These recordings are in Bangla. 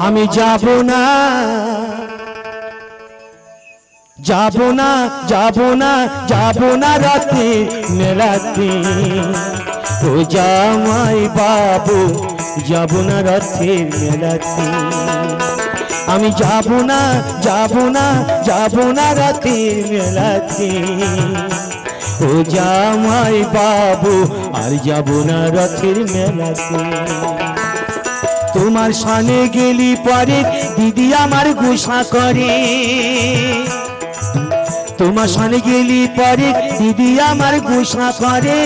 আমি যাব না যাব না যাব না যাব না রাতে মেলাতে ও জামাই বাবু যাব না রাতের মেলাতে আমি যাব না যাব না যাব না রাতের মেলাতে ও জামাই বাবু আর যাব না রাতের মেলাতে তোমার সামনে গেলি পরে দিদি আমার গুসা করে তোমার সামনে গেলি পরে দিদি আমার গুসা করে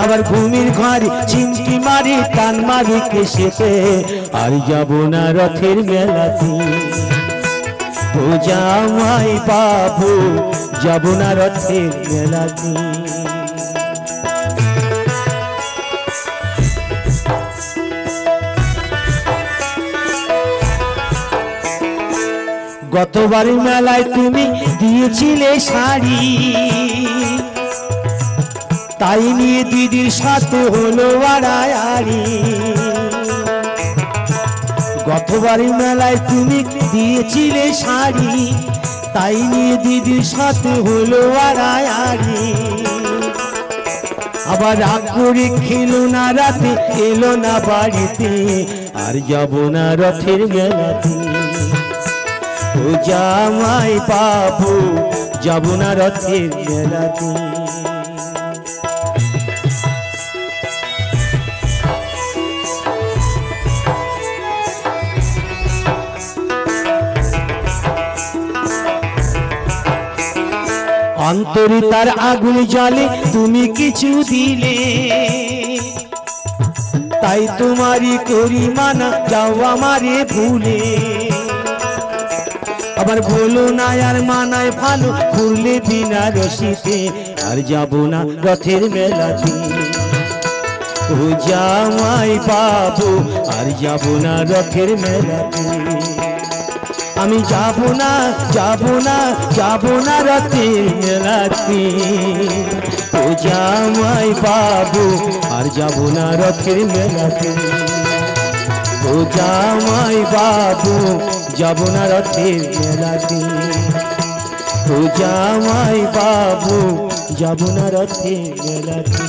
আবার ঘুমির ঘরে চিমটি মারি টান মারি কেসেতে আর যাব না রথের মেলাতে ও জামাই বাবু যাব না রথের মেলাতে গতবার মেলায় তুমি দিয়েছিলে শাড়ি তাই নিয়ে দিদির সাথে হলো আড়াআড়ি গতবার মেলায় তুমি দিয়েছিলে শাড়ি তাই নিয়ে দিদির সাথে হলো আড়াআড়ি আবার রাগ করে খেলো না রাতে এলো না বাড়িতে আর যাব না রথের মেলাতে ও জামাই বাবু যাব না রথের মেলাতে অন্তরে তার আগুন জ্বলে তুমি কিছু দিলে তাই তোমারই করি মানা যাও আমারে ভুলে আবার ভুলো না আর মানায় ভালো ঘুরলে বিনা রশিতে আর যাব না রথের মেলাতে ও জামাই বাবু আর যাব না রথের মেলাতে আমি যাব না যাব না যাব না রথের মেলাতে ও জামাই বাবু আর যাব না রথের মেলাতে ও জামাই বাবু যাব না রথের মেলাতে ও জামাই বাবু যাব না রথের মেলাতে।